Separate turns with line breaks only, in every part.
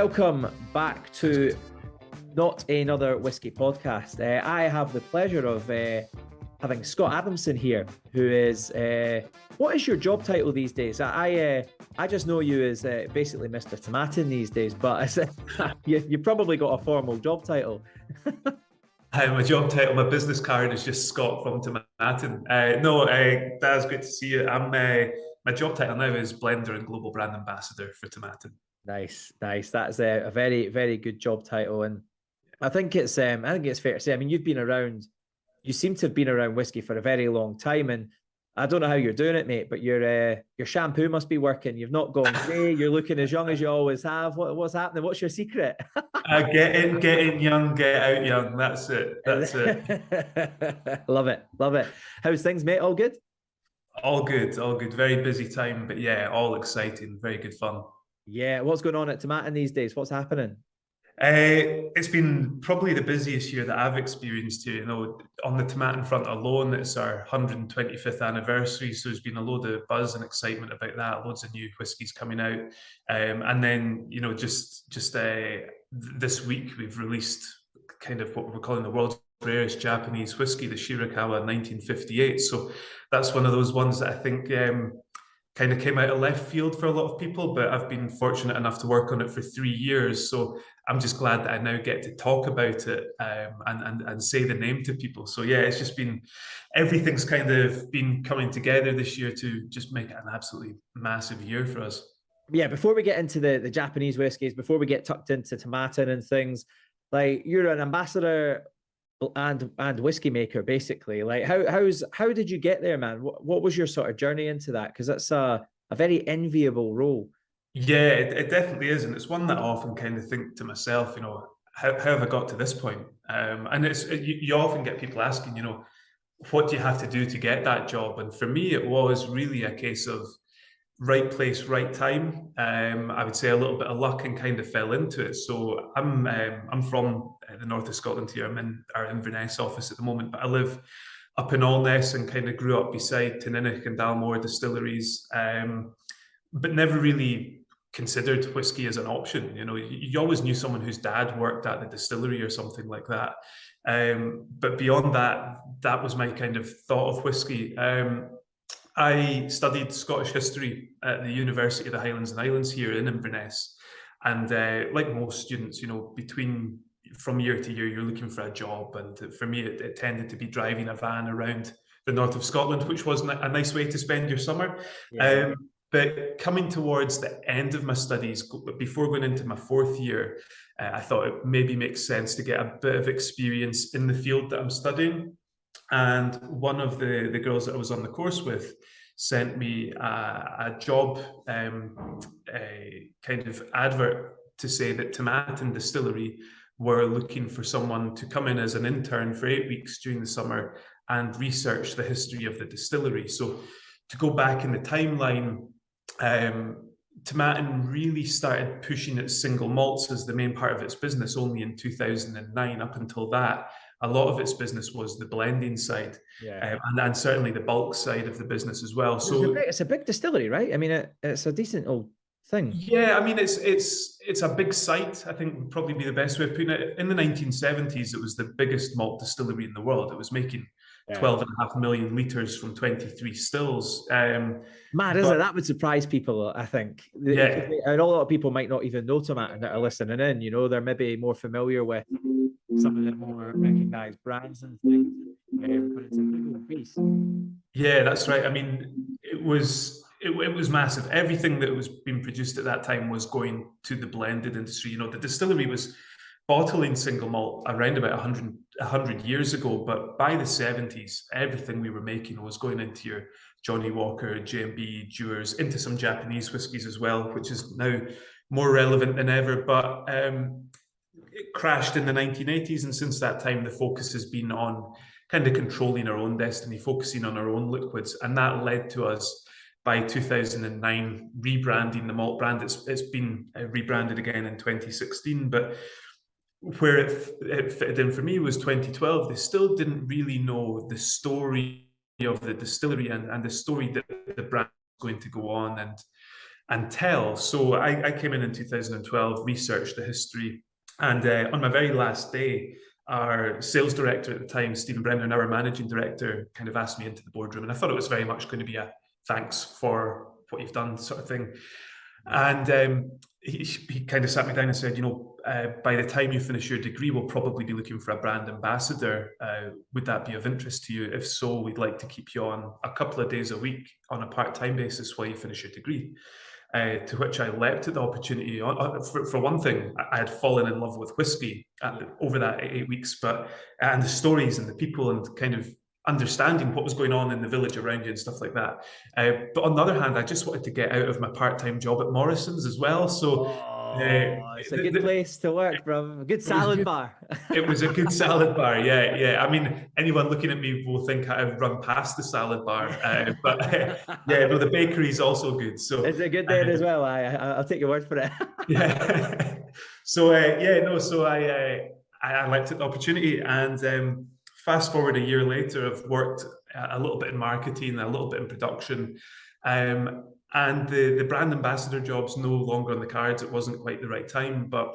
Welcome back to Not Another Whisky Podcast. I have the pleasure of having Stuart Anderson here, who is, what is your job title these days? I just know you as basically Mr. Tomatin these days, but you probably got a formal job title.
My job title, my business card is just Scott from Tomatin. That's great to see you. My job title now is Blender and Global Brand Ambassador for Tomatin.
Nice. That's a very, very good job title, and I think it's fair to say. I mean, you seem to have been around whiskey for a very long time, and I don't know how you're doing it, mate, but your shampoo must be working. You've not gone grey. You're looking as young as you always have. What's happening? What's your secret?
Get in young, get out young. That's it.
Love it. How's things, mate? All good?
All good. Very busy time, but yeah, all exciting. Very good fun.
Yeah, what's going on at Tomatin these days? What's happening?
It's been probably the busiest year that I've experienced here. You know, on the Tomatin front alone, it's our 125th anniversary, so there's been a load of buzz and excitement about that. Loads of new whiskies coming out, and then just this week we've released kind of what we're calling the world's rarest Japanese whiskey, the Shirakawa 1958. So that's one of those ones that I think kind of came out of left field for a lot of people, but I've been fortunate enough to work on it for 3 years. So I'm just glad that I now get to talk about it and say the name to people. So yeah, it's just been, everything's kind of been coming together this year to just make it an absolutely massive year for us.
Yeah, before we get into the Japanese whiskies, before we get tucked into Tomatin and things, like you're an ambassador and whiskey maker, basically. Like how did you get there, man? What was your sort of journey into that? Because that's a very enviable role.
Yeah, it definitely is, and it's one that I often kind of think to myself, how have I got to this point? And you often get people asking, what do you have to do to get that job? And for me, it was really a case of right place, right time. I would say a little bit of luck and kind of fell into it. So I'm from the north of Scotland here. I'm in our Inverness office at the moment, but I live up in Alness and kind of grew up beside Tinninnick and Dalmore distilleries, but never really considered whiskey as an option. You always knew someone whose dad worked at the distillery or something like that. But beyond that, that was my kind of thought of whiskey. I studied Scottish history at the University of the Highlands and Islands here in Inverness. And like most students, from year to year, you're looking for a job. And for me, it tended to be driving a van around the north of Scotland, which wasn't a nice way to spend your summer. Yeah. But coming towards the end of my studies, before going into my fourth year, I thought it maybe makes sense to get a bit of experience in the field that I'm studying. And one of the girls that I was on the course with sent me a job, a kind of advert to say that Tomatin Distillery were looking for someone to come in as an intern for 8 weeks during the summer and research the history of the distillery. So to go back in the timeline, Tomatin really started pushing its single malts as the main part of its business only in 2009. Up until that, a lot of its business was the blending side, and certainly the bulk side of the business as well. So
it's a big distillery, right? I mean, it's a decent old thing.
Yeah, I mean, it's a big site, I think would probably be the best way of putting it. In the 1970s, it was the biggest malt distillery in the world. It was making 12.5 million litres from 23 stills.
Mad, isn't it? That would surprise people, I think. Yeah. And a lot of people might not even know Tomatin that are listening in. They're maybe more familiar with some of the more recognised brands and things. But it's a big old piece.
Yeah, that's right. I mean, it was massive. Everything that was being produced at that time was going to the blended industry. The distillery was bottling single malt around about 100 years ago, but by the 70s, everything we were making was going into your Johnnie Walker, J&B, Dewar's, into some Japanese whiskies as well, which is now more relevant than ever. But it crashed in the 1980s, and since that time, the focus has been on kind of controlling our own destiny, focusing on our own liquids, and that led to us by 2009 rebranding the malt brand. It's been rebranded again in 2016, but where it fitted in for me was 2012. They still didn't really know the story of the distillery and the story that the brand was going to go on. And and tell. So I came in 2012, researched the history, and on my very last day, our sales director at the time, Stephen Brennan, our managing director, kind of asked me into the boardroom, and I thought it was very much going to be a thanks for what you've done sort of thing. And he kind of sat me down and said, by the time you finish your degree, we'll probably be looking for a brand ambassador. Would that be of interest to you? If so, we'd like to keep you on a couple of days a week on a part-time basis while you finish your degree. To which I leapt at the opportunity. For one thing, I had fallen in love with whiskey over that 8 weeks, and the stories and the people and kind of understanding what was going on in the village around you and stuff like that. But on the other hand, I just wanted to get out of my part-time job at Morrison's as well. So
it's a good place to work, bro. A good salad bar.
It was a good salad bar, yeah. I mean, anyone looking at me will think I've run past the salad bar, but the bakery's also good. So
it's a good day as well. I'll take your word for it.
Yeah. So I leapt at the opportunity, and fast forward a year later, I've worked a little bit in marketing, a little bit in production, and the brand ambassador job's no longer on the cards. It wasn't quite the right time, but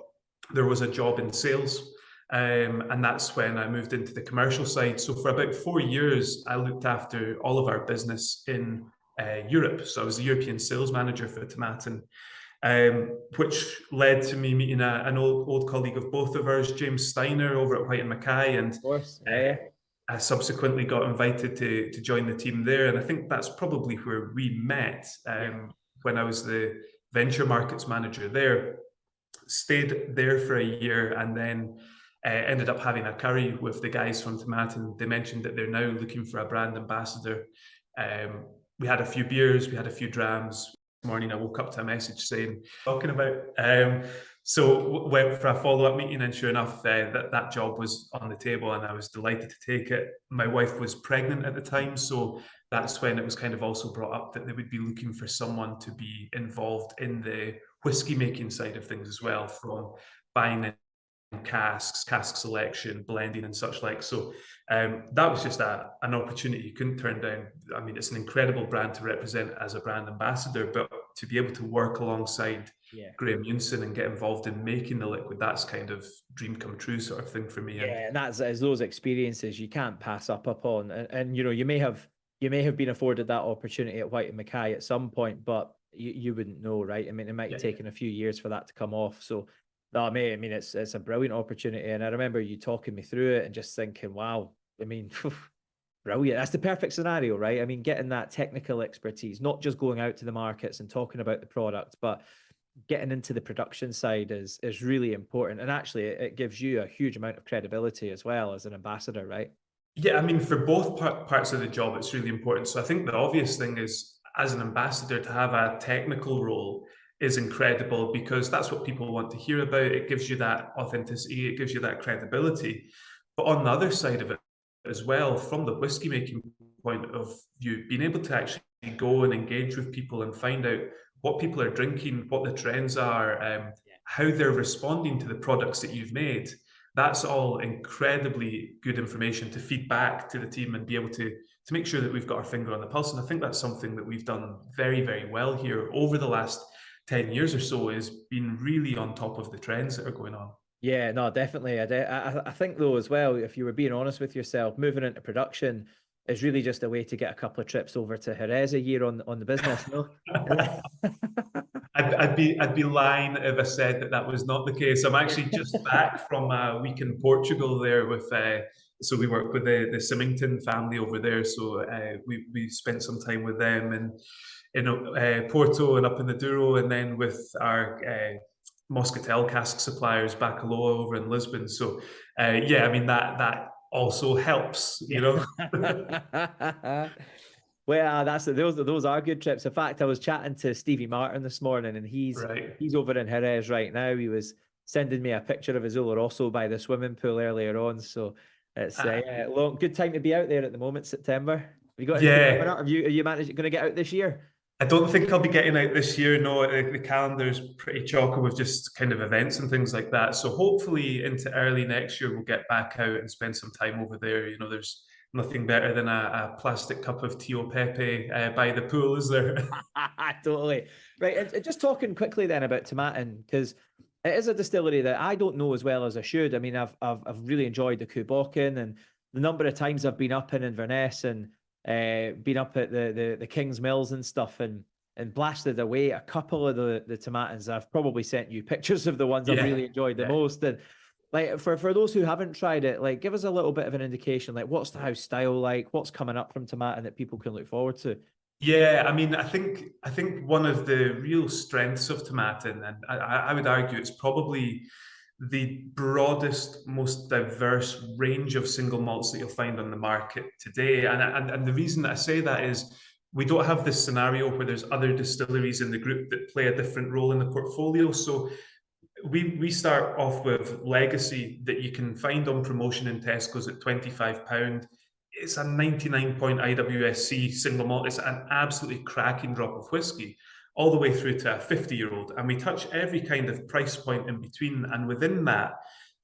there was a job in sales, and that's when I moved into the commercial side. So for about 4 years, I looked after all of our business in Europe. So I was the European sales manager for Tomatin. Which led to me meeting an old colleague of both of ours, James Steiner, over at White and Mackay, and
of course,
I subsequently got invited to join the team there, and I think that's probably where we met when I was the venture markets manager there. Stayed there for a year, and then ended up having a curry with the guys from Tomatin. They mentioned that they're now looking for a brand ambassador. We had a few beers, we had a few drams. Morning I woke up to a message saying talking about so went for a follow-up meeting, and sure enough that job was on the table, and I was delighted to take it. My wife was pregnant at the time, so that's when it was kind of also brought up that they would be looking for someone to be involved in the whiskey making side of things as well, from buying in casks, cask selection, blending and such like. So that was just an opportunity you couldn't turn down. I mean, it's an incredible brand to represent as a brand ambassador, but to be able to work alongside Graham Unson and get involved in making the liquid, that's kind of dream come true sort of thing for me.
And that's those experiences you can't pass up upon. And you may have been afforded that opportunity at White and Mackay at some point, but you wouldn't know, right? I mean, it might have taken a few years for that to come off. So no, mate, I mean, it's a brilliant opportunity. And I remember you talking me through it and just thinking, wow, I mean, brilliant. That's the perfect scenario, right? I mean, getting that technical expertise, not just going out to the markets and talking about the product, but getting into the production side is really important. And actually, it gives you a huge amount of credibility as well as an ambassador, right?
Yeah, I mean, for both parts of the job, it's really important. So I think the obvious thing is, as an ambassador, to have a technical role is incredible, because that's what people want to hear about. It gives you that authenticity, it gives you that credibility. But on the other side of it as well, from the whiskey making point of view, being able to actually go and engage with people and find out what people are drinking, what the trends are, how they're responding to the products that you've made, that's all incredibly good information to feed back to the team and be able to make sure that we've got our finger on the pulse. And I think that's something that we've done very, very well here over the last 10 years or so, is being really on top of the trends that are going on.
Yeah, no, definitely. I think though as well, if you were being honest with yourself, moving into production is really just a way to get a couple of trips over to Jerez a year on the business, no?
I'd be lying if I said that was not the case. I'm actually just back from a week in Portugal there with so we work with the Symington family over there. So we spent some time with them and in Porto and up in the Douro, and then with our Moscatel cask suppliers, Bacaloa over in Lisbon. So I mean that also helps, you know.
Well, those are good trips. In fact, I was chatting to Stevie Martin this morning, and he's over in Jerez right now. He was sending me a picture of his Oloroso by the swimming pool earlier on. So it's good time to be out there at the moment. September. Have you got anything coming up? Are you going to get out this year?
I don't think I'll be getting out this year. No, the calendar's pretty chocker with just kind of events and things like that. So hopefully into early next year, we'll get back out and spend some time over there. You know, there's nothing better than a plastic cup of Tio Pepe by the pool, is there?
Totally. Right. And just talking quickly then about Tomatin, because it is a distillery that I don't know as well as I should. I mean, I've really enjoyed the Kuboken, and the number of times I've been up in Inverness and been up at the King's Mills and stuff, and blasted away a couple of the Tomatins. I've probably sent you pictures of the ones I've really enjoyed the most. And like for those who haven't tried it, like give us a little bit of an indication, like what's the house style like, what's coming up from Tomatin that people can look forward to.
Yeah, I mean, I think one of the real strengths of Tomatin, and I would argue it's probably the broadest, most diverse range of single malts that you'll find on the market today. And the reason that I say that is we don't have this scenario where there's other distilleries in the group that play a different role in the portfolio. So we start off with Legacy that you can find on promotion in Tesco's at £25. It's a 99 point IWSC single malt. It's an absolutely cracking drop of whiskey, all the way through to a 50-year-old. And we touch every kind of price point in between. And within that,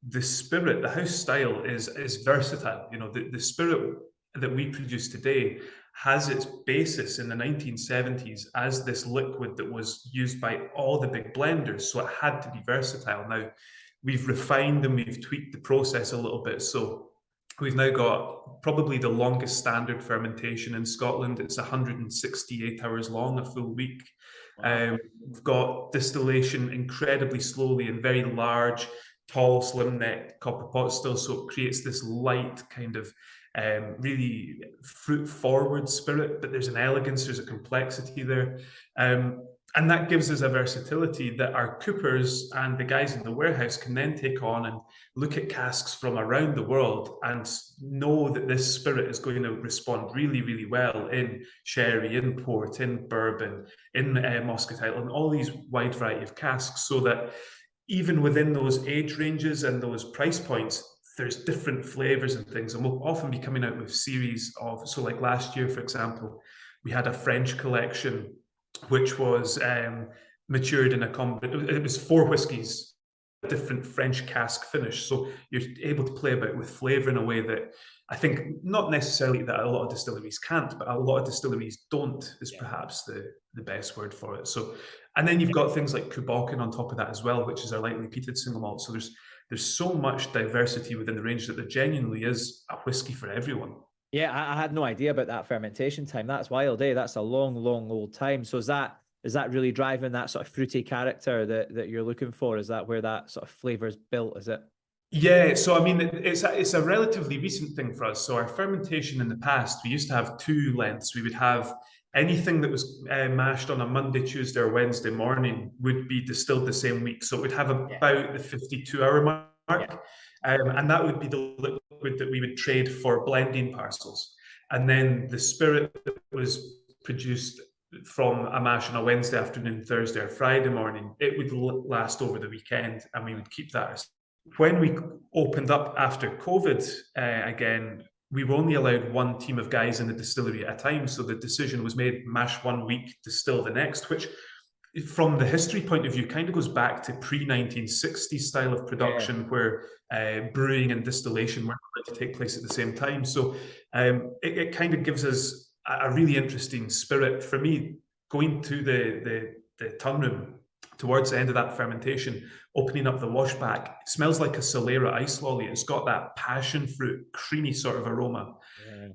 the spirit, the house style is versatile. You know, the spirit that we produce today has its basis in the 1970s as this liquid that was used by all the big blenders. So it had to be versatile. Now, we've refined and we've tweaked the process a little bit. So we've now got probably the longest standard fermentation in Scotland. It's 168 hours long, a full week. Wow. We've got distillation incredibly slowly in very large, tall, slim-necked copper pot stills, so it creates this light kind of really fruit-forward spirit, but there's an elegance, there's a complexity there. And that gives us a versatility that our coopers and the guys in the warehouse can then take on and look at casks from around the world and know that this spirit is going to respond really, really well in sherry, in port, in bourbon, in muscatel, and all these wide variety of casks, so that even within those age ranges and those price points, there's different flavors and things. And we'll often be coming out with series of, so like last year, for example, we had a French collection which was matured in it was 4 whiskies, different French cask finish. So you're able to play about with flavor in a way that I think not necessarily that a lot of distilleries can't, but a lot of distilleries don't, is perhaps the best word for it. So, and then you've got things like Kuboken on top of that as well, which is our lightly peated single malt. So there's so much diversity within the range that there genuinely is a whiskey for everyone.
Yeah, I had no idea about that fermentation time. That's wild, eh? That's a long, long old time. So is that really driving that sort of fruity character that you're looking for? Is that where that sort of flavor is built? Is it?
Yeah, so I mean, it's a relatively recent thing for us. So our fermentation in the past, we used to have 2 lengths. We would have anything that was mashed on a Monday, Tuesday, or Wednesday morning would be distilled the same week. So it would have about the 52-hour mark. And that would be the liquid that we would trade for blending parcels. And then the spirit that was produced from a mash on a Wednesday afternoon, Thursday, or Friday morning, it would last over the weekend, and we would keep that. When we opened up after COVID again, we were only allowed 1 team of guys in the distillery at a time. So the decision was made, mash 1 week, distill the next, which from the history point of view kind of goes back to pre-1960s style of production, where brewing and distillation were allowed to take place at the same time. So it kind of gives us a really interesting spirit. For me, going to the tun room towards the end of that fermentation, opening up the washback, it smells like a Solera ice lolly. It's got that passion fruit, creamy sort of aroma.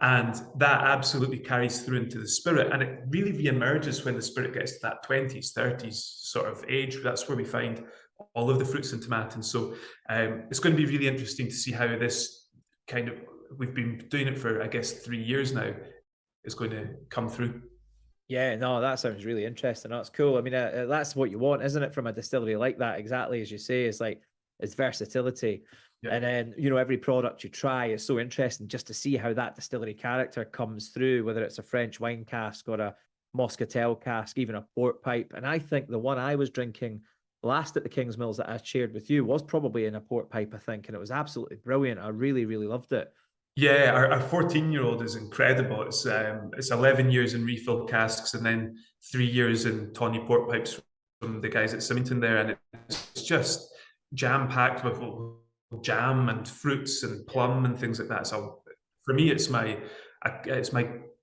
And that absolutely carries through into the spirit. And it really re-emerges when the spirit gets to that 20s, 30s sort of age. That's where we find all of the fruits and tomatoes. So it's going to be really interesting to see how this kind of, we've been doing it for, I guess, 3 years now, is going to come through.
Yeah, no, that sounds really interesting. That's cool. I mean, that's what you want, isn't it, from a distillery like that? Exactly as you say, it's versatility. Yeah. And then, you know, every product you try is so interesting just to see how that distillery character comes through, whether it's a French wine cask or a muscatel cask, even a port pipe. And I think the one I was drinking last at the King's Mills that I shared with you was probably in a port pipe, I think, and it was absolutely brilliant. I really, really loved it.
Yeah, our 14-year-old is incredible. It's 11 years in refill casks and then 3 years in tawny port pipes from the guys at Symington there, and it's just jam-packed with jam and fruits and plum and things like that. It's a for me, it's my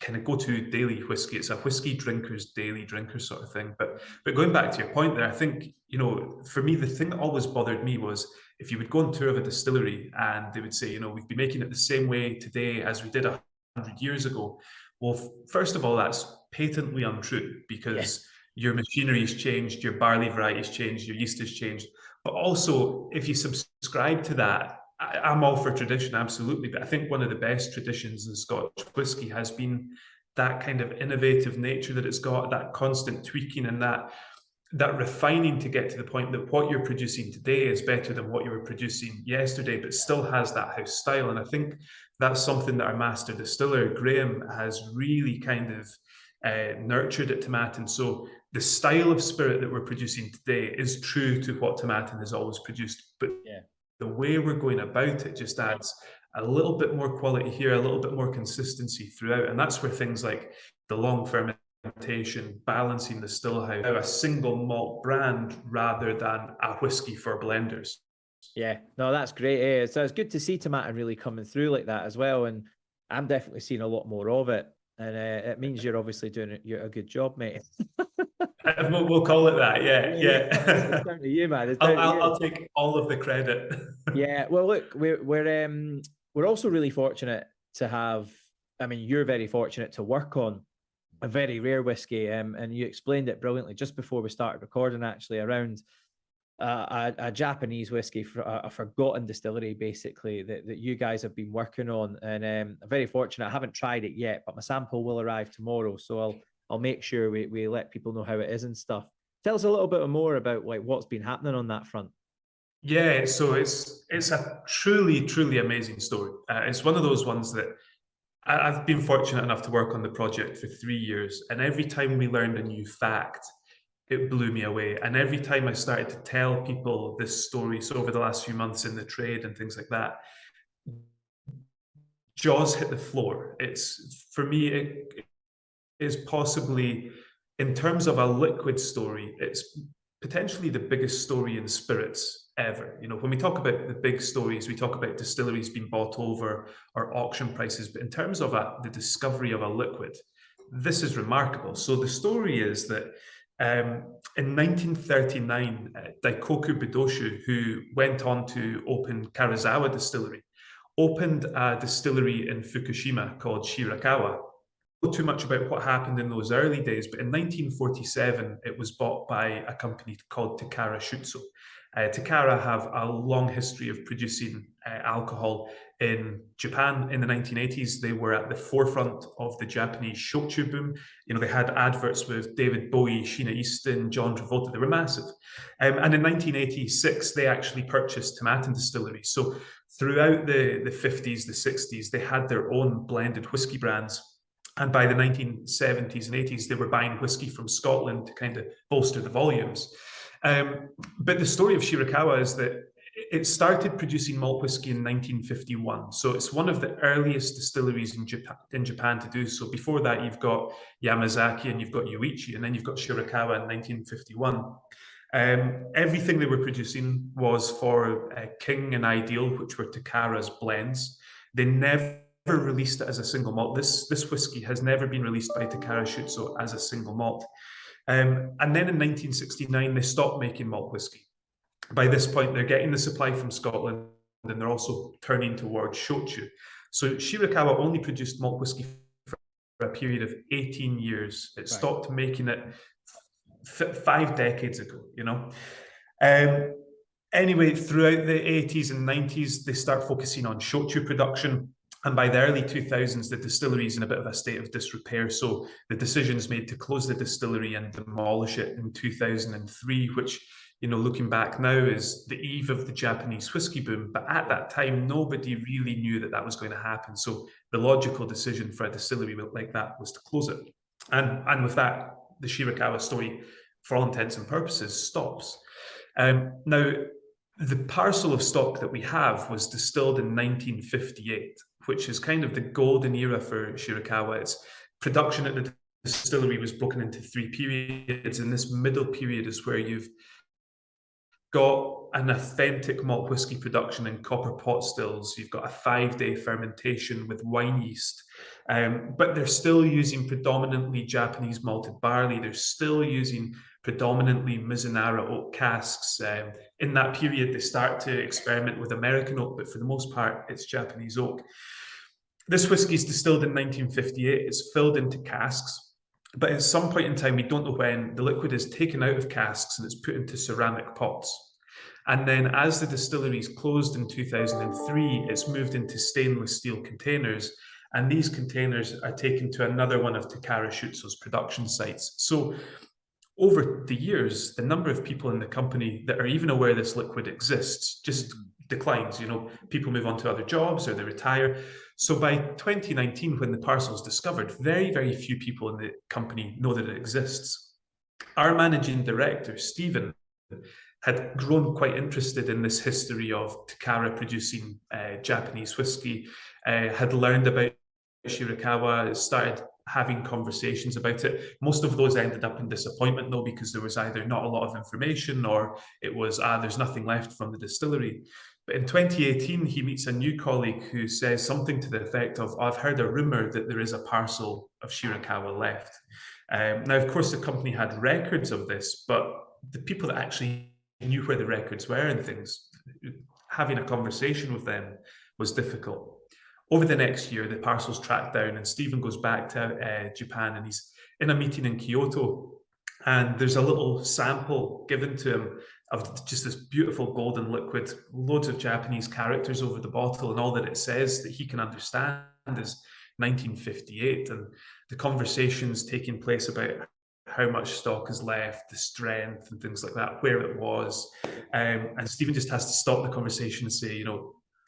kind of go-to daily whiskey. It's a whiskey drinker's daily drinker sort of thing. But going back to your point there, I think, you know, for me, the thing that always bothered me was if you would go on tour of a distillery and they would say, you know, we've been making it the same way today as we did 100 years ago. Well, first of all, that's patently untrue because your machinery's changed, your barley variety's changed, your yeast has changed. But also, if you subscribe to that, I'm all for tradition, absolutely. But I think one of the best traditions in Scotch whisky has been that kind of innovative nature that it's got, that constant tweaking and that refining to get to the point that what you're producing today is better than what you were producing yesterday, but still has that house style. And I think that's something that our master distiller, Graham, has really kind of nurtured at Tomatin. So the style of spirit that we're producing today is true to what Tomatin has always produced, but the way we're going about it just adds a little bit more quality here, a little bit more consistency throughout. And that's where things like the long fermentation, balancing the still house, a single malt brand rather than a whiskey for blenders.
Yeah, no, that's great. So it's good to see Tomatin really coming through like that as well. And I'm definitely seeing a lot more of it. And it means you're obviously doing a good job, mate.
We'll call it that. Yeah.
It's down to you, man.
I'll take all of the credit.
Yeah. Well, look, we're also really fortunate to have. I mean, you're very fortunate to work on a very rare whiskey, and you explained it brilliantly just before we started recording, actually, around a Japanese whiskey, a forgotten distillery, basically, that you guys have been working on. And I'm very fortunate. I haven't tried it yet, but my sample will arrive tomorrow, so I'll make sure we let people know how it is and stuff. Tell us a little bit more about like what's been happening on that front.
Yeah, so it's a truly amazing story. It's one of those ones that I've been fortunate enough to work on the project for 3 years, and every time we learned a new fact, it blew me away. And every time I started to tell people this story, so over the last few months in the trade and things like that, jaws hit the floor. It's, for me, it is possibly, in terms of a liquid story, it's potentially the biggest story in spirits ever. You know, when we talk about the big stories, we talk about distilleries being bought over or auction prices, but in terms of the discovery of a liquid, this is remarkable. So the story is that in 1939, Daikoku Budoshu, who went on to open Karazawa Distillery, opened a distillery in Fukushima called Shirakawa. Not too much about what happened in those early days, but in 1947, it was bought by a company called Takara Shutsu. Takara have a long history of producing alcohol in Japan. In the 1980s, they were at the forefront of the Japanese shochu boom. You know, they had adverts with David Bowie, Sheena Easton, John Travolta. They were massive. And in 1986, they actually purchased Tomatin Distillery. So throughout the 50s, the 60s, they had their own blended whiskey brands. And by the 1970s and 80s, they were buying whiskey from Scotland to kind of bolster the volumes. But the story of Shirakawa is that it started producing malt whiskey in 1951. So it's one of the earliest distilleries in Japan to do so. Before that, you've got Yamazaki and you've got Yoichi, and then you've got Shirakawa in 1951. Everything they were producing was for King and Ideal, which were Takara's blends. They never released it as a single malt. This whiskey has never been released by Takara Shutsu as a single malt. And then in 1969, they stopped making malt whiskey. By this point, they're getting the supply from Scotland, and they're also turning towards shochu. So Shirakawa only produced malt whiskey for a period of 18 years. It stopped making it 5 decades ago, you know. Anyway, throughout the 80s and 90s, they start focusing on shochu production. And by the early 2000s, the distillery is in a bit of a state of disrepair. So the decision is made to close the distillery and demolish it in 2003, which, you know, looking back now is the eve of the Japanese whiskey boom. But at that time, nobody really knew that that was going to happen. So the logical decision for a distillery like that was to close it. And with that, the Shirakawa story, for all intents and purposes, stops. Now, the parcel of stock that we have was distilled in 1958, which is kind of the golden era for Shirakawa. Its production at the distillery was broken into 3 periods, and this middle period is where you've got an authentic malt whiskey production in copper pot stills. You've got a 5-day fermentation with wine yeast. But they're still using predominantly Japanese malted barley. They're still using predominantly Mizunara oak casks. In that period, they start to experiment with American oak, but for the most part, it's Japanese oak. This whiskey is distilled in 1958. It's filled into casks, but at some point in time, we don't know when, the liquid is taken out of casks and it's put into ceramic pots. And then as the distillery is closed in 2003, it's moved into stainless steel containers. And these containers are taken to another one of Takara Shutso's production sites. So over the years, the number of people in the company that are even aware this liquid exists just declines. People move on to other jobs or they retire. So by 2019, when the parcel is discovered, very, very few people in the company know that it exists. Our managing director, Stephen, had grown quite interested in this history of Takara producing Japanese whiskey, had learned about Shirakawa, started having conversations about it. Most of those ended up in disappointment, though, because there was either not a lot of information or it was, there's nothing left from the distillery. But in 2018, he meets a new colleague who says something to the effect of, I've heard a rumor that there is a parcel of Shirakawa left. Now, of course, the company had records of this, but the people that actually knew where the records were and things, having a conversation with them was difficult. Over the next year, the parcel's tracked down and Stephen goes back to Japan, and he's in a meeting in Kyoto, and there's a little sample given to him of just this beautiful golden liquid, loads of Japanese characters over the bottle, and all that it says that he can understand is 1958, and the conversations taking place about how much stock is left, the strength and things like that, where it was. And Stephen just has to stop the conversation and say,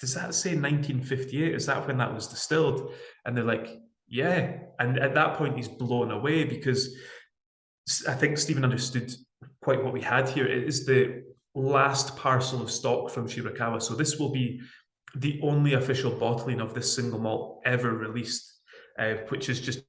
does that say 1958? Is that when that was distilled? And they're like, yeah. And at that point, he's blown away, because I think Stephen understood quite what we had here. It is the last parcel of stock from Shirakawa. So this will be the only official bottling of this single malt ever released, which is just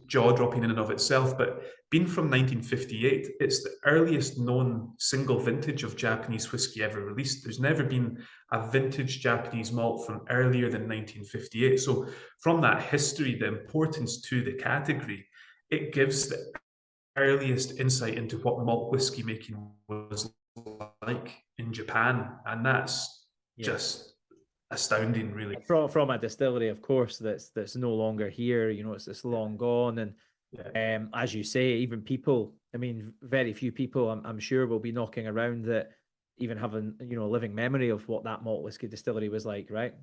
jaw-dropping in and of itself. But being from 1958, it's the earliest known single vintage of Japanese whiskey ever released. There's never been a vintage Japanese malt from earlier than 1958. So from that history, the importance to the category, it gives the earliest insight into what malt whiskey making was like in Japan. And that's just astounding, really.
From a distillery, of course, that's no longer here. It's long gone, and as you say, even people. I mean, very few people, I'm sure, will be knocking around that even having living memory of what that malt whiskey distillery was like, right?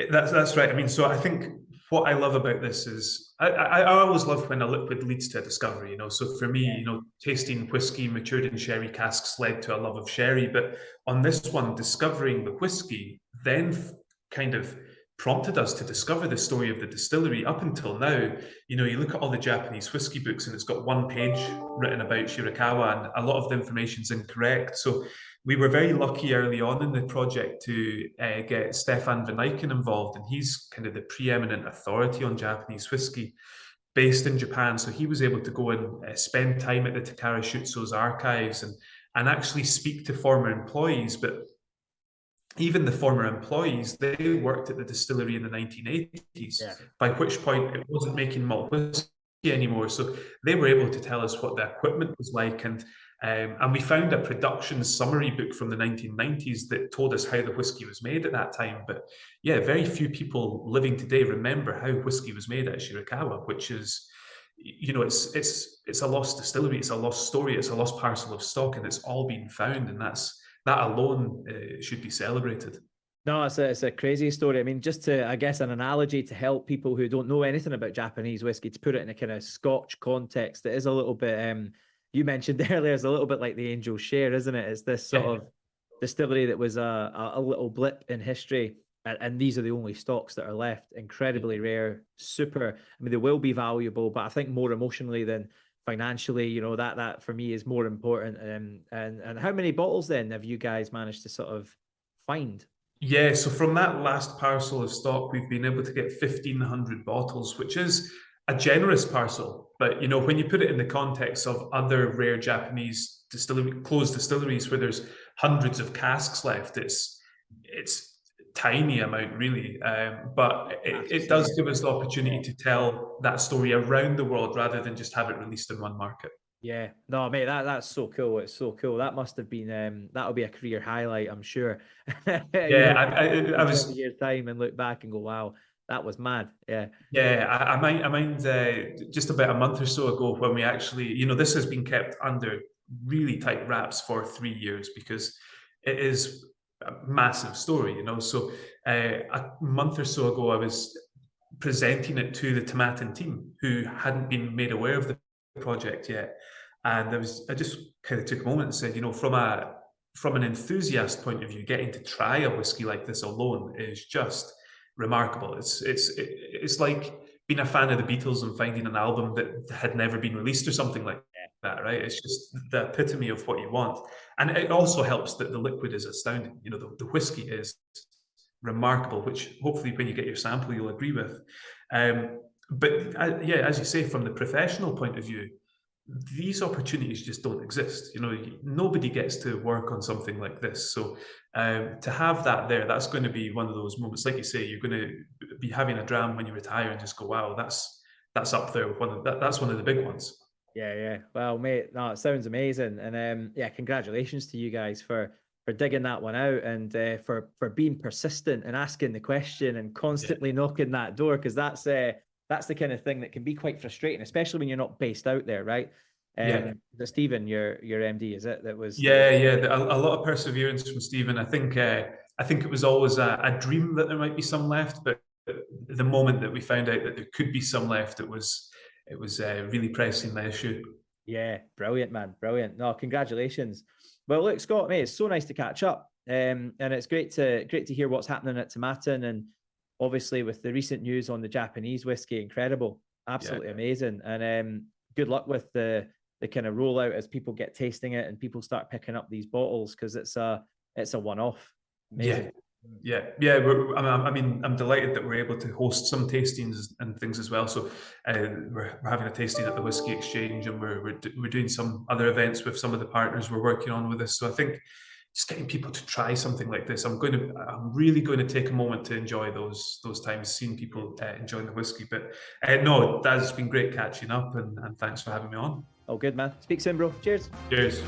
That's right. I mean, so I think what I love about this is I always love when a liquid leads to a discovery. So for me, tasting whiskey matured in sherry casks led to a love of sherry, but on this one, discovering the whiskey then kind of prompted us to discover the story of the distillery. Up until now, you look at all the Japanese whiskey books and it's got one page written about Shirakawa, and a lot of the information's incorrect. So we were very lucky early on in the project to get Stefan Van Eycken involved, and he's kind of the preeminent authority on Japanese whiskey based in Japan. So he was able to go and spend time at the Takara Shutso's archives and actually speak to former employees. But even the former employees, they worked at the distillery in the 1980s, by which point it wasn't making malt whiskey anymore. So they were able to tell us what the equipment was like. And we found a production summary book from the 1990s that told us how the whiskey was made at that time. But very few people living today remember how whiskey was made at Shirakawa, which is, it's a lost distillery, it's a lost story, it's a lost parcel of stock, and it's all been found. And that alone should be celebrated.
No, it's a crazy story. I mean, just to, I guess, an analogy to help people who don't know anything about Japanese whiskey, to put it in a kind of Scotch context, it is a little bit, you mentioned earlier, it's a little bit like the Angel's Share, isn't it? It's this sort of distillery that was a little blip in history, and these are the only stocks that are left. Incredibly rare, super. I mean, they will be valuable, but I think more emotionally than financially, that for me is more important. And how many bottles then have you guys managed to sort of find?
Yeah, so from that last parcel of stock, we've been able to get 1,500 bottles, which is a generous parcel. But, when you put it in the context of other rare Japanese closed distilleries where there's hundreds of casks left. It's tiny amount really, but it does give us the opportunity to tell that story around the world rather than just have it released in one market.
Yeah, no, mate, that's so cool. It's so cool. That must have been that'll be a career highlight, I'm sure.
Yeah, I
20
was.
years time and look back and go, wow, that was mad. Yeah.
Yeah, I mind just about a month or so ago when we actually, this has been kept under really tight wraps for 3 years because it is a massive story. So a month or so ago, I was presenting it to the Tomatin team who hadn't been made aware of the project yet, and I just kind of took a moment and said, from an enthusiast point of view, getting to try a whiskey like this alone is just remarkable. It's like being a fan of the Beatles and finding an album that had never been released or something like that, right? It's just the epitome of what you want. And it also helps that the liquid is astounding. The whiskey is remarkable, which hopefully when you get your sample, you'll agree with. But yeah, as you say, from the professional point of view, these opportunities just don't exist. Nobody gets to work on something like this. So to have that there, that's going to be one of those moments. Like you say, you're going to be having a dram when you retire and just go, wow, that's up there with that's one of the big ones.
Yeah. Well, mate, no, it sounds amazing. And yeah, congratulations to you guys for digging that one out and for being persistent and asking the question and constantly knocking that door, because that's the kind of thing that can be quite frustrating, especially when you're not based out there, right? The Stephen, your MD, is it? That was
a lot of perseverance from Stephen. I think it was always a dream that there might be some left, but the moment that we found out that there could be some left, it was really pressing the issue.
Yeah, brilliant, man, brilliant. No, congratulations. Well, look, Scott, mate, it's so nice to catch up, and it's great to hear what's happening at Tomatin, and obviously with the recent news on the Japanese whiskey, incredible, absolutely amazing, and good luck with the kind of rollout as people get tasting it and people start picking up these bottles, because it's a one-off. Amazing.
Yeah. I'm delighted that we're able to host some tastings and things as well. So we're having a tasting at the Whisky Exchange, and we're doing some other events with some of the partners we're working on with this. So I think just getting people to try something like this, I'm really going to take a moment to enjoy those times, seeing people enjoying the whiskey. But no, that's been great catching up, and thanks for having me on.
Oh, good, man. Speak soon, bro. Cheers.
Cheers.